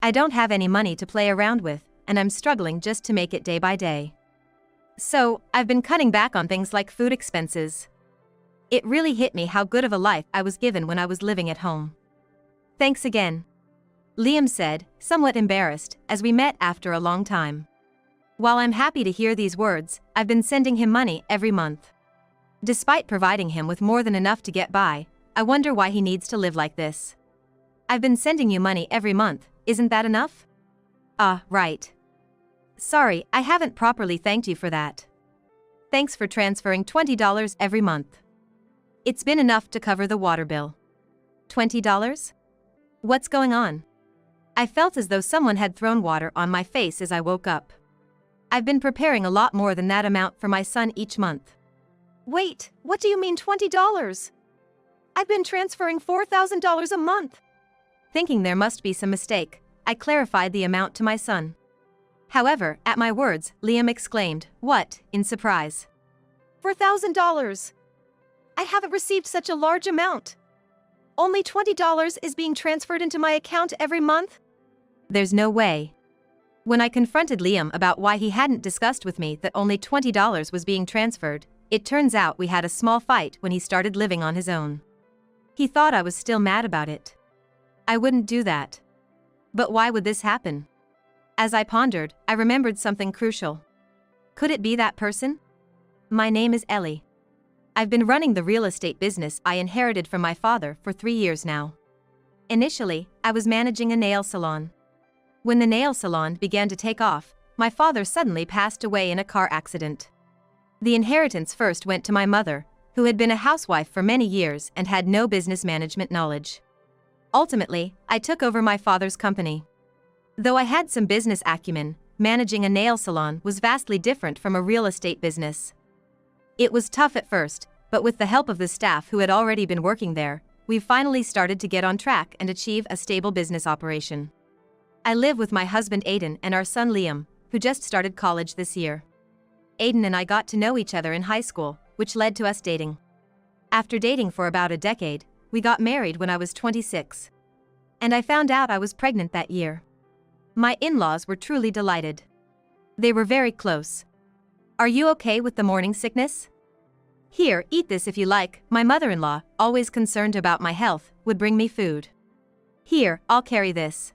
I don't have any money to play around with, and I'm struggling just to make it day by day. So, I've been cutting back on things like food expenses. It really hit me how good of a life I was given when I was living at home. Thanks again, Liam said, somewhat embarrassed, as we met after a long time. While I'm happy to hear these words, I've been sending him money every month. Despite providing him with more than enough to get by, I wonder why he needs to live like this. I've been sending you money every month, isn't that enough? Ah, right. Sorry, I haven't properly thanked you for that. Thanks for transferring $20 every month. It's been enough to cover the water bill. $20? What's going on? I felt as though someone had thrown water on my face as I woke up. I've been preparing a lot more than that amount for my son each month. Wait, what do you mean $20? I've been transferring $4,000 a month. Thinking there must be some mistake, I clarified the amount to my son. However, at my words, Liam exclaimed, "What?" in surprise. $4,000! I haven't received such a large amount. Only $20 is being transferred into my account every month? There's no way. When I confronted Liam about why he hadn't discussed with me that only $20 was being transferred, it turns out we had a small fight when he started living on his own. He thought I was still mad about it. I wouldn't do that. But why would this happen? As I pondered, I remembered something crucial. Could it be that person? My name is Ellie. I've been running the real estate business I inherited from my father for 3 years now. Initially, I was managing a nail salon. When the nail salon began to take off, my father suddenly passed away in a car accident. The inheritance first went to my mother, who had been a housewife for many years and had no business management knowledge. Ultimately, I took over my father's company. Though I had some business acumen, managing a nail salon was vastly different from a real estate business. It was tough at first, but with the help of the staff who had already been working there, we finally started to get on track and achieve a stable business operation. I live with my husband Aiden and our son Liam, who just started college this year. Aiden and I got to know each other in high school, which led to us dating. After dating for about a decade, we got married when I was 26. And I found out I was pregnant that year. My in-laws were truly delighted. They were very close. Are you okay with the morning sickness? Here, eat this if you like. My mother-in-law, always concerned about my health, would bring me food. Here, I'll carry this.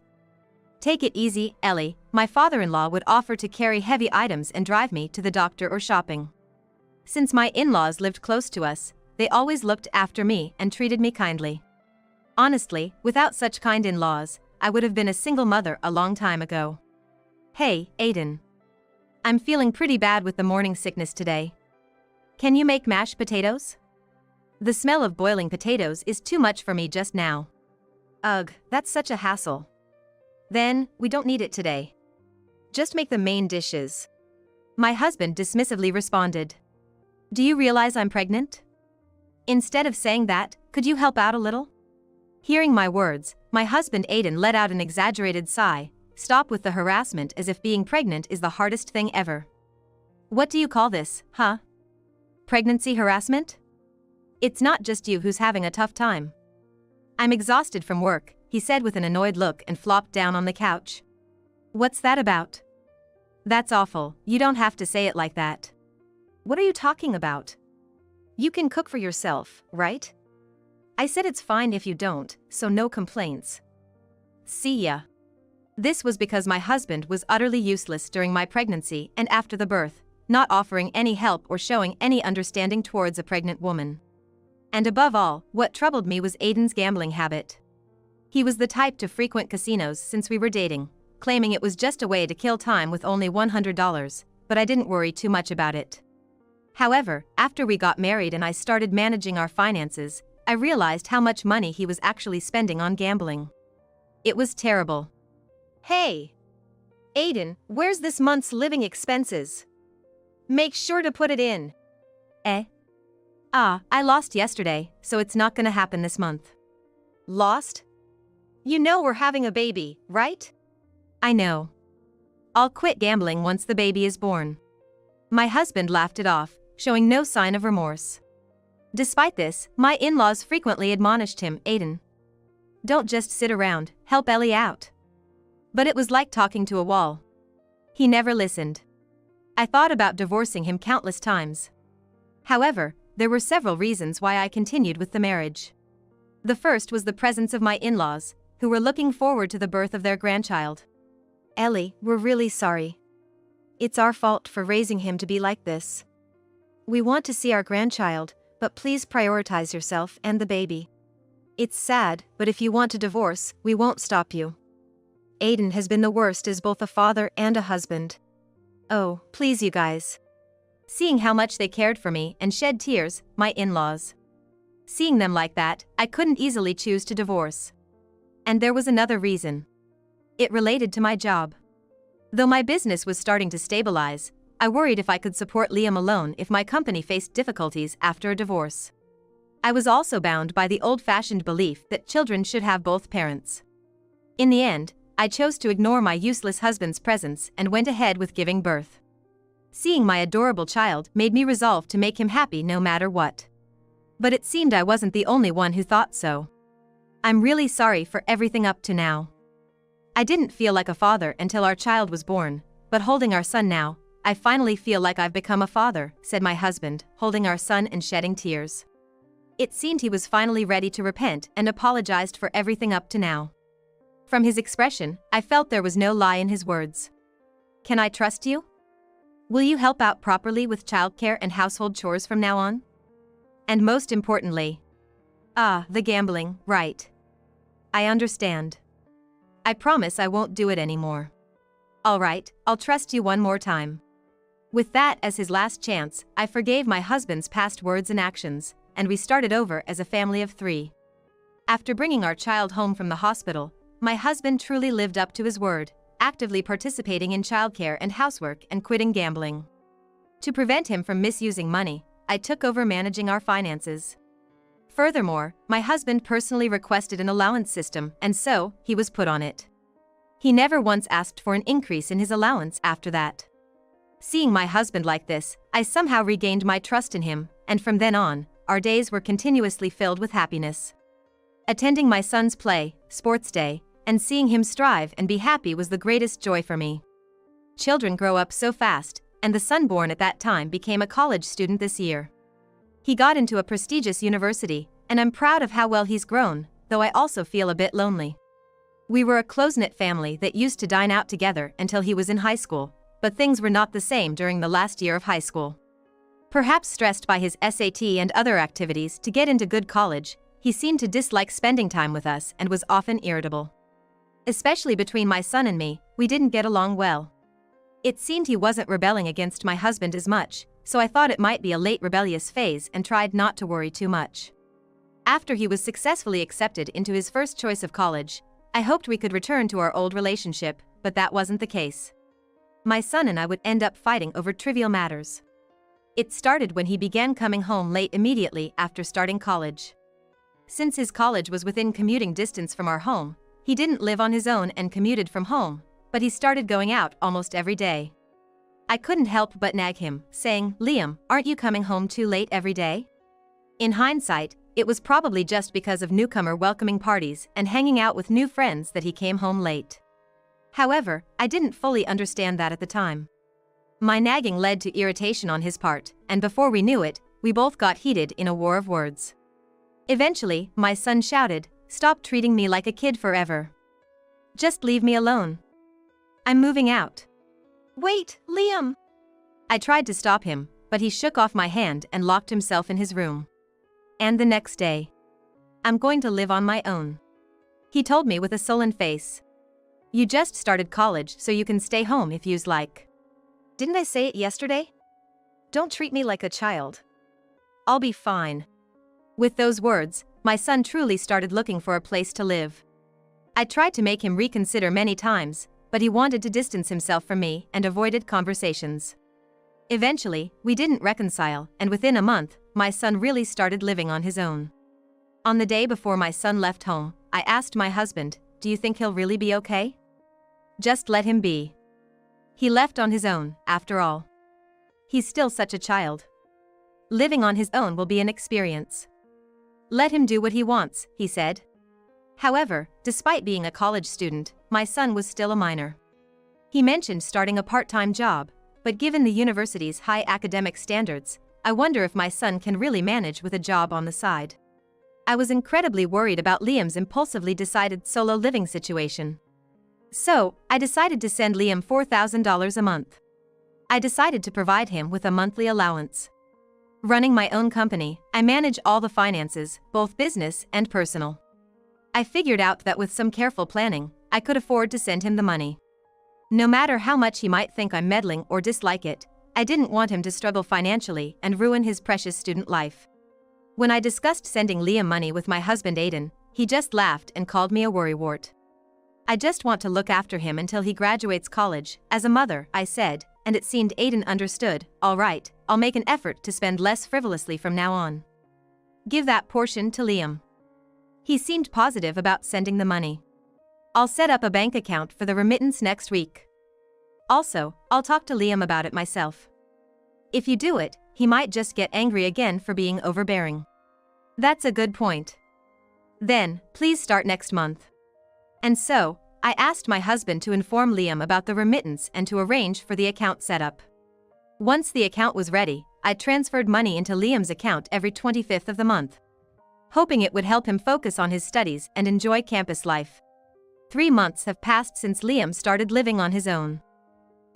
Take it easy, Ellie. My father-in-law would offer to carry heavy items and drive me to the doctor or shopping. Since my in-laws lived close to us, they always looked after me and treated me kindly. Honestly, without such kind in-laws, I would have been a single mother a long time ago. Hey, Aiden. I'm feeling pretty bad with the morning sickness today. Can you make mashed potatoes? The smell of boiling potatoes is too much for me just now. Ugh, that's such a hassle. Then, we don't need it today. Just make the main dishes. My husband dismissively responded. Do you realize I'm pregnant? Instead of saying that, could you help out a little? Hearing my words, my husband Aiden let out an exaggerated sigh. Stop with the harassment, as if being pregnant is the hardest thing ever. What do you call this, huh? Pregnancy harassment? It's not just you who's having a tough time. I'm exhausted from work, he said with an annoyed look and flopped down on the couch. What's that about? That's awful, you don't have to say it like that. What are you talking about? You can cook for yourself, right? I said it's fine if you don't, so no complaints. See ya. This was because my husband was utterly useless during my pregnancy and after the birth, not offering any help or showing any understanding towards a pregnant woman. And above all, what troubled me was Aiden's gambling habit. He was the type to frequent casinos since we were dating, claiming it was just a way to kill time with only $100, but I didn't worry too much about it. However, after we got married and I started managing our finances, I realized how much money he was actually spending on gambling. It was terrible. Hey! Aiden, where's this month's living expenses? Make sure to put it in. I lost yesterday, so it's not gonna happen this month. Lost? You know we're having a baby, right? I know. I'll quit gambling once the baby is born. My husband laughed it off, showing no sign of remorse. Despite this, my in-laws frequently admonished him, Aiden. Don't just sit around, help Ellie out. But it was like talking to a wall. He never listened. I thought about divorcing him countless times. However, there were several reasons why I continued with the marriage. The first was the presence of my in-laws, who were looking forward to the birth of their grandchild. "Ellie, we're really sorry. It's our fault for raising him to be like this. We want to see our grandchild, but please prioritize yourself and the baby. It's sad, but if you want a divorce, we won't stop you. Aiden has been the worst as both a father and a husband. Oh, please you guys." Seeing how much they cared for me and shed tears, my in-laws. Seeing them like that, I couldn't easily choose to divorce. And there was another reason. It related to my job. Though my business was starting to stabilize, I worried if I could support Liam alone if my company faced difficulties after a divorce. I was also bound by the old-fashioned belief that children should have both parents. In the end, I chose to ignore my useless husband's presence and went ahead with giving birth. Seeing my adorable child made me resolve to make him happy no matter what. But it seemed I wasn't the only one who thought so. I'm really sorry for everything up to now. I didn't feel like a father until our child was born, but holding our son now, I finally feel like I've become a father, said my husband, holding our son and shedding tears. It seemed he was finally ready to repent and apologized for everything up to now. From his expression, I felt there was no lie in his words. "Can I trust you? Will you help out properly with childcare and household chores from now on? And most importantly..." The gambling, right. I understand. I promise I won't do it anymore. Alright, I'll trust you one more time. With that as his last chance, I forgave my husband's past words and actions, and we started over as a family of 3. After bringing our child home from the hospital, my husband truly lived up to his word, actively participating in childcare and housework and quitting gambling. To prevent him from misusing money, I took over managing our finances. Furthermore, my husband personally requested an allowance system, and so, he was put on it. He never once asked for an increase in his allowance after that. Seeing my husband like this, I somehow regained my trust in him, and from then on, our days were continuously filled with happiness. Attending my son's play, sports day, and seeing him strive and be happy was the greatest joy for me. Children grow up so fast, and the son born at that time became a college student this year. He got into a prestigious university, and I'm proud of how well he's grown, though I also feel a bit lonely. We were a close-knit family that used to dine out together until he was in high school, but things were not the same during the last year of high school. Perhaps stressed by his SAT and other activities to get into good college, he seemed to dislike spending time with us and was often irritable. Especially between my son and me, we didn't get along well. It seemed he wasn't rebelling against my husband as much, so I thought it might be a late rebellious phase and tried not to worry too much. After he was successfully accepted into his first choice of college, I hoped we could return to our old relationship, but that wasn't the case. My son and I would end up fighting over trivial matters. It started when he began coming home late immediately after starting college. Since his college was within commuting distance from our home, he didn't live on his own and commuted from home, but he started going out almost every day. I couldn't help but nag him, saying, "Liam, aren't you coming home too late every day?" In hindsight, it was probably just because of newcomer welcoming parties and hanging out with new friends that he came home late. However, I didn't fully understand that at the time. My nagging led to irritation on his part, and before we knew it, we both got heated in a war of words. Eventually, my son shouted, "Stop treating me like a kid forever. Just leave me alone. I'm moving out." "Wait, Liam!" I tried to stop him, but he shook off my hand and locked himself in his room. And the next day, "I'm going to live on my own," he told me with a sullen face. "You just started college so you can stay home if you's like. Didn't I say it yesterday? Don't treat me like a child. I'll be fine." With those words, my son truly started looking for a place to live. I tried to make him reconsider many times, but he wanted to distance himself from me and avoided conversations. Eventually, we didn't reconcile, and within a month, my son really started living on his own. On the day before my son left home, I asked my husband, "Do you think he'll really be okay? Just let him be. He left on his own, after all. He's still such a child. Living on his own will be an experience. Let him do what he wants," he said. However, despite being a college student, my son was still a minor. He mentioned starting a part-time job, but given the university's high academic standards, I wonder if my son can really manage with a job on the side. I was incredibly worried about Liam's impulsively decided solo living situation. So, I decided to send Liam $4,000 a month. I decided to provide him with a monthly allowance. Running my own company, I manage all the finances, both business and personal. I figured out that with some careful planning, I could afford to send him the money. No matter how much he might think I'm meddling or dislike it, I didn't want him to struggle financially and ruin his precious student life. When I discussed sending Liam money with my husband Aiden, he just laughed and called me a worrywart. I just want to look after him until he graduates college, as a mother, I said, and it seemed Aiden understood. All right, I'll make an effort to spend less frivolously from now on. Give that portion to Liam. He seemed positive about sending the money. I'll set up a bank account for the remittance next week. Also, I'll talk to Liam about it myself. If you do it, he might just get angry again for being overbearing. That's a good point. Then, please start next month. And so, I asked my husband to inform Liam about the remittance and to arrange for the account setup. Once the account was ready, I transferred money into Liam's account every 25th of the month, hoping it would help him focus on his studies and enjoy campus life. 3 months have passed since Liam started living on his own.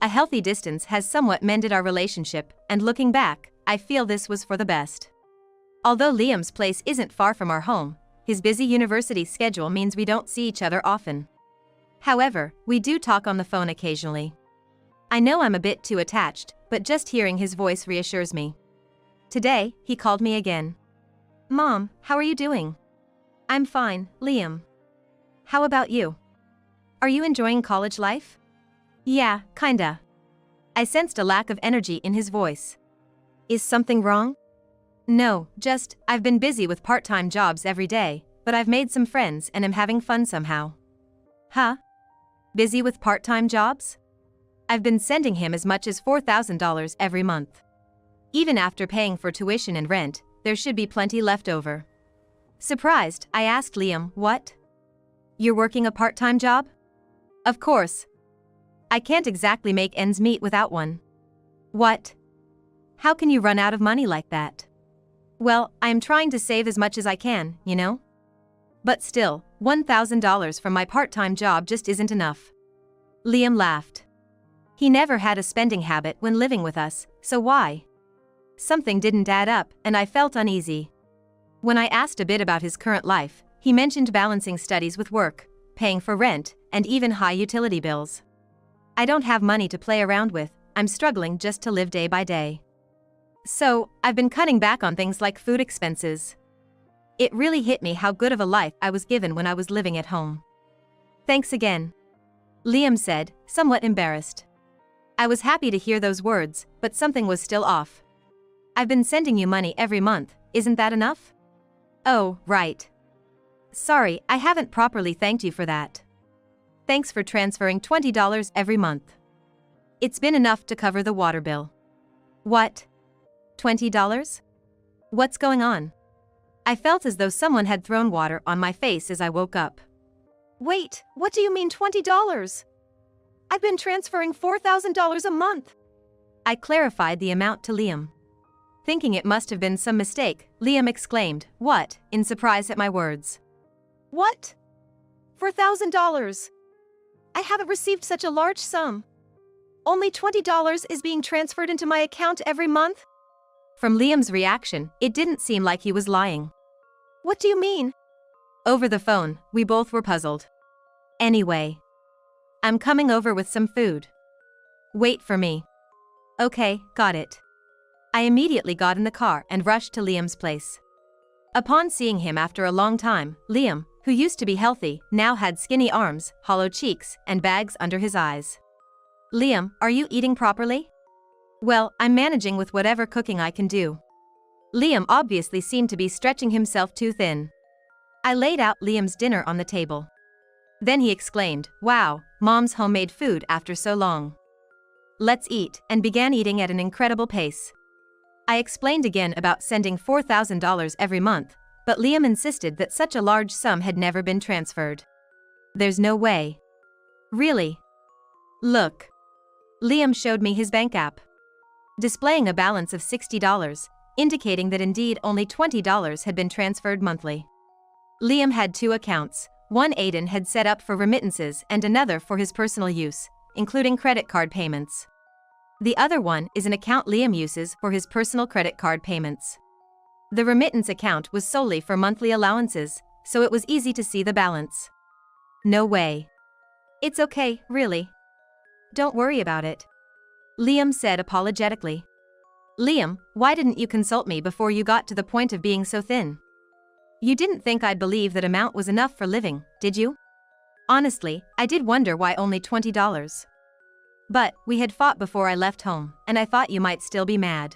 A healthy distance has somewhat mended our relationship, and looking back, I feel this was for the best. Although Liam's place isn't far from our home, his busy university schedule means we don't see each other often. However, we do talk on the phone occasionally. I know I'm a bit too attached, but just hearing his voice reassures me. Today, he called me again. Mom, how are you doing? I'm fine, Liam. How about you? Are you enjoying college life? Yeah, kinda. I sensed a lack of energy in his voice. Is something wrong? No, just, I've been busy with part-time jobs every day, but I've made some friends and am having fun somehow. Huh? Busy with part-time jobs? I've been sending him as much as $4,000 every month. Even after paying for tuition and rent, there should be plenty left over. Surprised, I asked Liam, what? You're working a part-time job? Of course. I can't exactly make ends meet without one. What? How can you run out of money like that? Well, I am trying to save as much as I can, you know? But still, $1,000 from my part-time job just isn't enough. Liam laughed. He never had a spending habit when living with us, so why? Something didn't add up, and I felt uneasy. When I asked a bit about his current life, he mentioned balancing studies with work, paying for rent, and even high utility bills. I don't have money to play around with, I'm struggling just to live day by day. So, I've been cutting back on things like food expenses. It really hit me how good of a life I was given when I was living at home. Thanks again. Liam said, somewhat embarrassed. I was happy to hear those words, but something was still off. I've been sending you money every month, isn't that enough? Oh, right. Sorry, I haven't properly thanked you for that. Thanks for transferring $20 every month. It's been enough to cover the water bill. What? $20? What's going on? I felt as though someone had thrown water on my face as I woke up. Wait, what do you mean $20? I've been transferring $4,000 a month. I clarified the amount to Liam. Thinking it must have been some mistake, Liam exclaimed, what, in surprise at my words. What? $4,000? I haven't received such a large sum. Only $20 is being transferred into my account every month? From Liam's reaction, it didn't seem like he was lying. What do you mean? Over the phone, we both were puzzled. Anyway. I'm coming over with some food. Wait for me. Okay, got it. I immediately got in the car and rushed to Liam's place. Upon seeing him after a long time, Liam, who used to be healthy, now had skinny arms, hollow cheeks, and bags under his eyes. Liam, are you eating properly? Well, I'm managing with whatever cooking I can do. Liam obviously seemed to be stretching himself too thin. I laid out Liam's dinner on the table. Then he exclaimed, wow, Mom's homemade food after so long. Let's eat, and began eating at an incredible pace. I explained again about sending $4,000 every month, But Liam insisted that such a large sum had never been transferred. There's no way. Really? Look. Liam showed me his bank app, displaying a balance of $60, indicating that indeed only $20 had been transferred monthly. Liam had two accounts. One Aiden had set up for remittances and another for his personal use, including credit card payments. The other one is an account Liam uses for his personal credit card payments. The remittance account was solely for monthly allowances, so it was easy to see the balance. No way. It's okay, really. Don't worry about it, Liam said apologetically. Liam, why didn't you consult me before you got to the point of being so thin? You didn't think I'd believe that amount was enough for living, did you? Honestly, I did wonder why only $20. But we had fought before I left home, and I thought you might still be mad.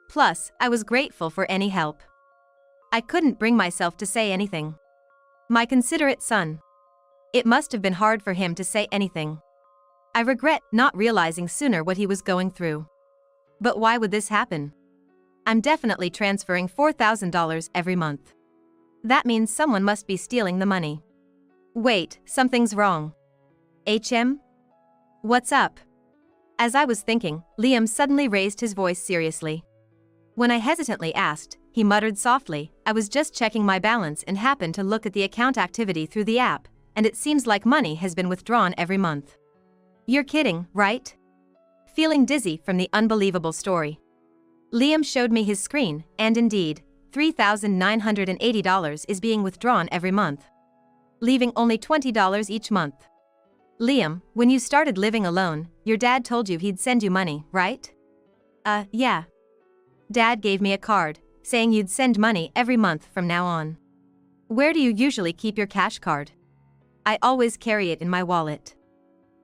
Plus, I was grateful for any help. I couldn't bring myself to say anything. My considerate son. It must have been hard for him to say anything. I regret not realizing sooner what he was going through. But why would this happen? I'm definitely transferring $4,000 every month. That means someone must be stealing the money. Wait, something's wrong. HM? What's up? As I was thinking, Liam suddenly raised his voice seriously. When I hesitantly asked, he muttered softly, I was just checking my balance and happened to look at the account activity through the app, and it seems like money has been withdrawn every month. You're kidding, right? Feeling dizzy from the unbelievable story, Liam showed me his screen, and indeed, $3,980 is being withdrawn every month, leaving only $20 each month. Liam, when you started living alone, your dad told you he'd send you money, right? Yeah. Dad gave me a card, saying you'd send money every month from now on. Where do you usually keep your cash card? I always carry it in my wallet.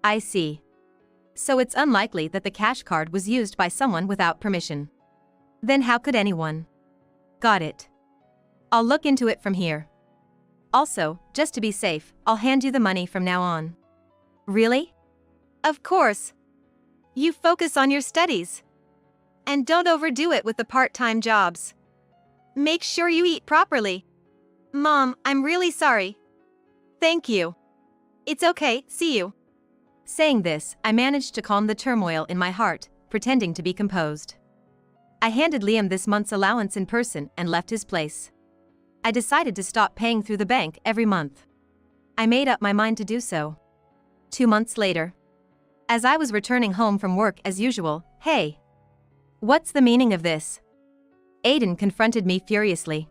I see. So it's unlikely that the cash card was used by someone without permission. Then how could anyone? Got it. I'll look into it from here. Also, just to be safe, I'll hand you the money from now on. Really? Of course. You focus on your studies. And don't overdo it with the part-time jobs. Make sure you eat properly. Mom, I'm really sorry. Thank you. It's okay, see you. Saying this, I managed to calm the turmoil in my heart, pretending to be composed. I handed Liam this month's allowance in person and left his place. I decided to stop paying through the bank every month. I made up my mind to do so. 2 months later, as I was returning home from work as usual, hey! What's the meaning of this? Aiden confronted me furiously.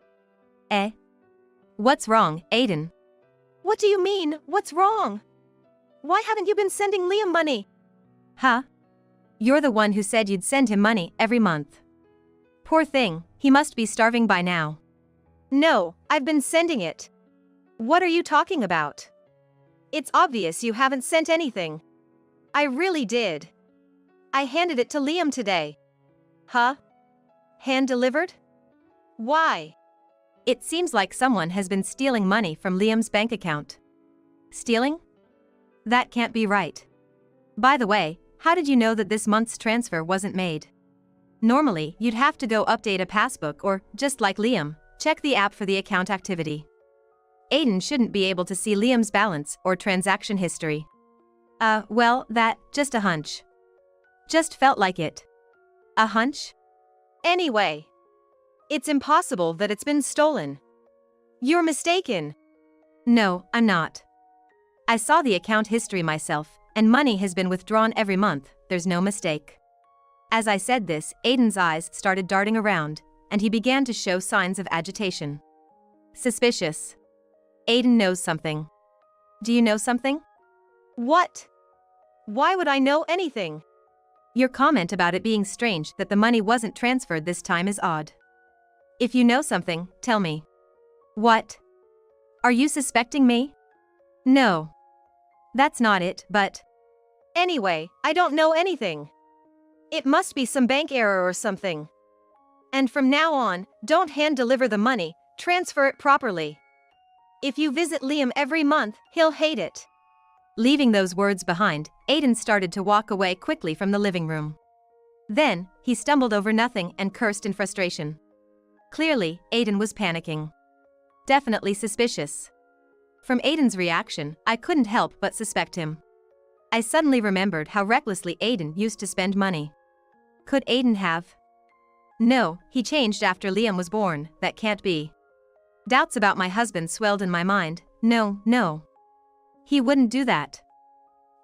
What's wrong, Aiden? What do you mean, what's wrong? Why haven't you been sending Liam money? Huh? You're the one who said you'd send him money every month. Poor thing, he must be starving by now. No, I've been sending it. What are you talking about? It's obvious you haven't sent anything. I really did. I handed it to Liam today. Huh? Hand delivered? Why? It seems like someone has been stealing money from Liam's bank account. Stealing? That can't be right. By the way, how did you know that this month's transfer wasn't made? Normally, you'd have to go update a passbook or, just like Liam, check the app for the account activity. Aiden shouldn't be able to see Liam's balance or transaction history. Well, just a hunch. Just felt like it. A hunch? Anyway, it's impossible that it's been stolen. You're mistaken. No, I'm not. I saw the account history myself, and money has been withdrawn every month, there's no mistake. As I said this, Aiden's eyes started darting around, and he began to show signs of agitation. Suspicious. Aiden knows something. Do you know something? What? Why would I know anything? Your comment about it being strange that the money wasn't transferred this time is odd. If you know something, tell me. What? Are you suspecting me? No. That's not it, but... Anyway, I don't know anything. It must be some bank error or something. And from now on, don't hand deliver the money, transfer it properly. If you visit Liam every month, he'll hate it. Leaving those words behind, Aiden started to walk away quickly from the living room. Then, he stumbled over nothing and cursed in frustration. Clearly, Aiden was panicking. Definitely suspicious. From Aiden's reaction, I couldn't help but suspect him. I suddenly remembered how recklessly Aiden used to spend money. Could Aiden have? No, he changed after Liam was born, that can't be. Doubts about my husband swelled in my mind. No. He wouldn't do that.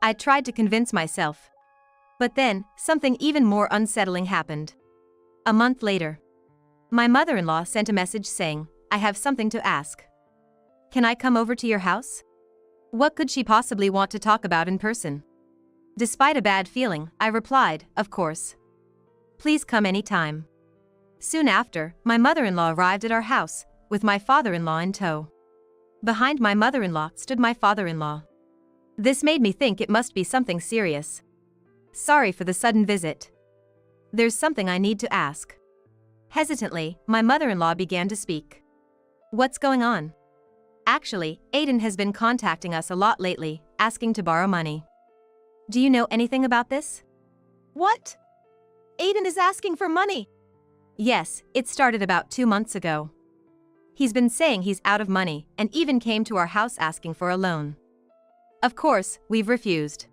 I tried to convince myself. But then, something even more unsettling happened. A month later, my mother-in-law sent a message saying, "I have something to ask. Can I come over to your house?" What could she possibly want to talk about in person? Despite a bad feeling, I replied, "Of course. Please come anytime." Soon after, my mother-in-law arrived at our house, with my father-in-law in tow. Behind my mother-in-law stood my father-in-law. This made me think it must be something serious. "Sorry for the sudden visit. There's something I need to ask." Hesitantly, my mother-in-law began to speak. "What's going on?" "Actually, Aiden has been contacting us a lot lately, asking to borrow money. Do you know anything about this?" What? Aiden is asking for money? Yes, it started about 2 months ago. He's been saying he's out of money and even came to our house asking for a loan. Of course, we've refused.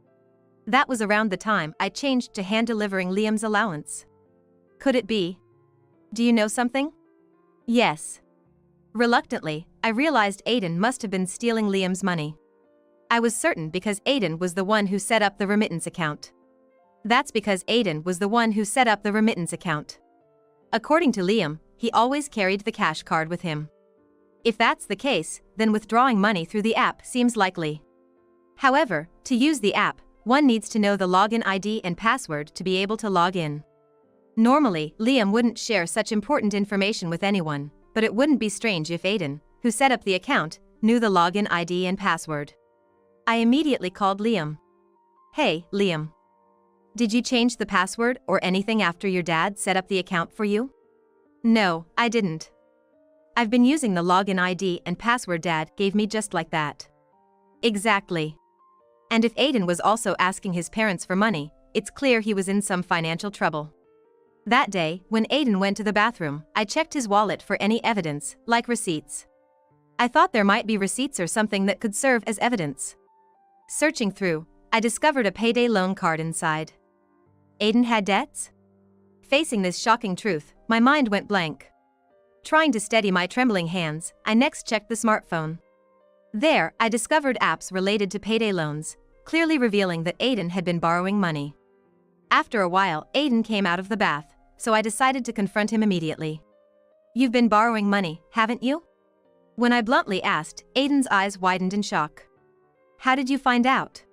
That was around the time I changed to hand-delivering Liam's allowance. Could it be? Do you know something? Yes. Reluctantly, I realized Aiden must have been stealing Liam's money. I was certain because Aiden was the one who set up the remittance account. That's because Aiden was the one who set up the remittance account. According to Liam, he always carried the cash card with him. If that's the case, then withdrawing money through the app seems likely. However, to use the app, one needs to know the login ID and password to be able to log in. Normally, Liam wouldn't share such important information with anyone, but it wouldn't be strange if Aiden, who set up the account, knew the login ID and password. I immediately called Liam. "Hey, Liam. Did you change the password or anything after your dad set up the account for you?" "No, I didn't. I've been using the login ID and password Dad gave me just like that." Exactly. And if Aiden was also asking his parents for money, it's clear he was in some financial trouble. That day, when Aiden went to the bathroom, I checked his wallet for any evidence, like receipts. I thought there might be receipts or something that could serve as evidence. Searching through, I discovered a payday loan card inside. Aiden had debts? Facing this shocking truth, my mind went blank. Trying to steady my trembling hands, I next checked the smartphone. There, I discovered apps related to payday loans, clearly revealing that Aiden had been borrowing money. After a while, Aiden came out of the bath, so I decided to confront him immediately. "You've been borrowing money, haven't you?" When I bluntly asked, Aiden's eyes widened in shock. "How did you find out?"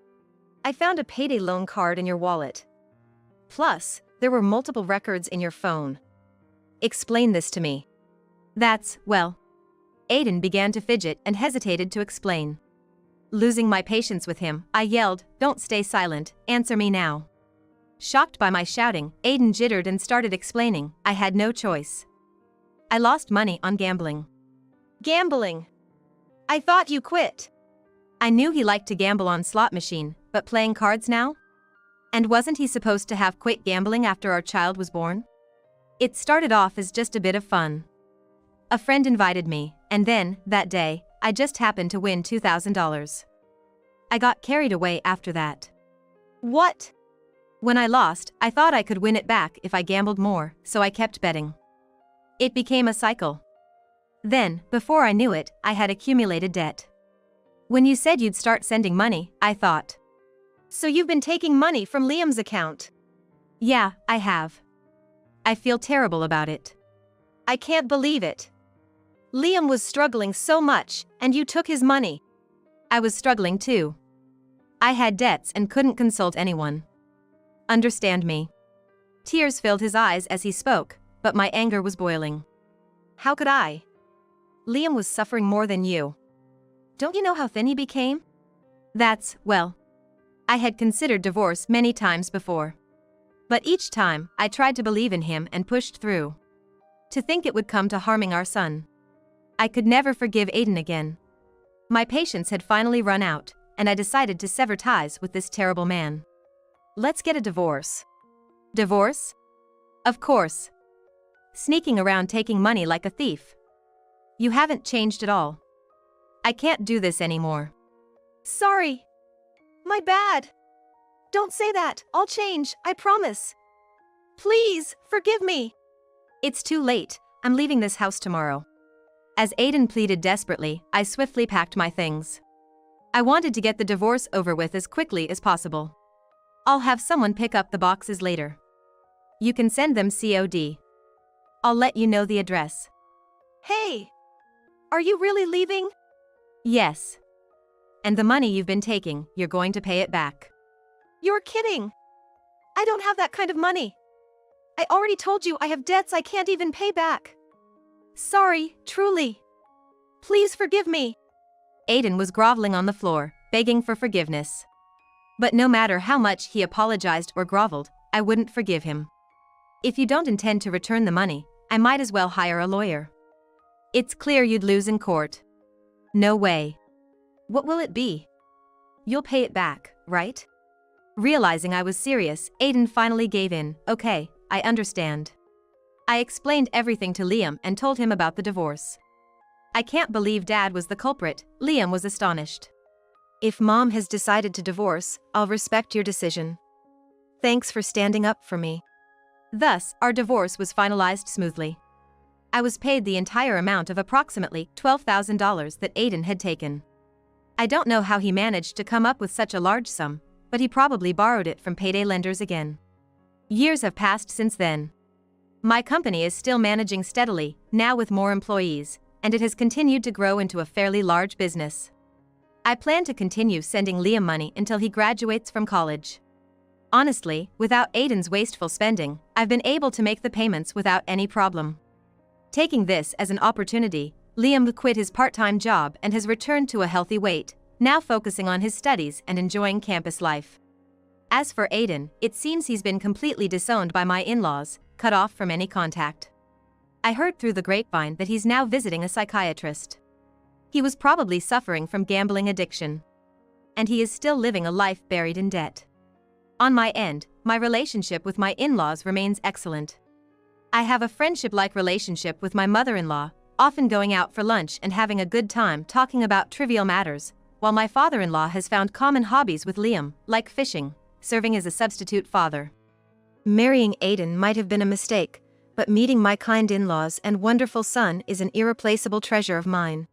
"I found a payday loan card in your wallet. Plus, there were multiple records in your phone." "Explain this to me." Well. Aiden began to fidget and hesitated to explain. Losing my patience with him, I yelled, "Don't stay silent, answer me now." Shocked by my shouting, Aiden jittered and started explaining, "I had no choice. I lost money on gambling." Gambling? I thought you quit. I knew he liked to gamble on slot machine, but playing cards now? And wasn't he supposed to have quit gambling after our child was born? It started off as just a bit of fun. A friend invited me, and then, that day, I just happened to win $2,000. I got carried away after that. What? When I lost, I thought I could win it back if I gambled more, so I kept betting. It became a cycle. Then, before I knew it, I had accumulated debt. When you said you'd start sending money, I thought. So you've been taking money from Liam's account? Yeah, I have. I feel terrible about it. I can't believe it. Liam was struggling so much, and you took his money. I was struggling too. I had debts and couldn't consult anyone. Understand me. Tears filled his eyes as he spoke, but my anger was boiling. How could I? Liam was suffering more than you. Don't you know how thin he became? Well. I had considered divorce many times before. But each time, I tried to believe in him and pushed through. To think it would come to harming our son. I could never forgive Aiden again. My patience had finally run out, and I decided to sever ties with this terrible man. Let's get a divorce. Divorce? Of course. Sneaking around taking money like a thief. You haven't changed at all. I can't do this anymore. Sorry. My bad. Don't say that. I'll change, I promise. Please, forgive me. It's too late. I'm leaving this house tomorrow. As Aiden pleaded desperately, I swiftly packed my things. I wanted to get the divorce over with as quickly as possible. I'll have someone pick up the boxes later. You can send them COD. I'll let you know the address. Hey! Are you really leaving? Yes. And the money you've been taking, you're going to pay it back. You're kidding. I don't have that kind of money. I already told you I have debts I can't even pay back. Sorry, truly. Please forgive me. Aiden was groveling on the floor, begging for forgiveness. But no matter how much he apologized or groveled, I wouldn't forgive him. If you don't intend to return the money, I might as well hire a lawyer. It's clear you'd lose in court. No way. What will it be? You'll pay it back, right? Realizing I was serious, Aiden finally gave in. Okay, I understand. I explained everything to Liam and told him about the divorce. I can't believe Dad was the culprit. Liam was astonished. If Mom has decided to divorce, I'll respect your decision. Thanks for standing up for me. Thus, our divorce was finalized smoothly. I was paid the entire amount of approximately $12,000 that Aiden had taken. I don't know how he managed to come up with such a large sum, but he probably borrowed it from payday lenders again. Years have passed since then. My company is still managing steadily, now with more employees, and it has continued to grow into a fairly large business. I plan to continue sending Liam money until he graduates from college. Honestly, without Aiden's wasteful spending, I've been able to make the payments without any problem. Taking this as an opportunity, Liam quit his part-time job and has returned to a healthy weight, now focusing on his studies and enjoying campus life. As for Aiden, it seems he's been completely disowned by my in-laws, cut off from any contact. I heard through the grapevine that he's now visiting a psychiatrist. He was probably suffering from gambling addiction. And he is still living a life buried in debt. On my end, my relationship with my in-laws remains excellent. I have a friendship-like relationship with my mother-in-law, often going out for lunch and having a good time talking about trivial matters, while my father-in-law has found common hobbies with Liam, like fishing, serving as a substitute father. Marrying Aiden might have been a mistake, but meeting my kind in-laws and wonderful son is an irreplaceable treasure of mine.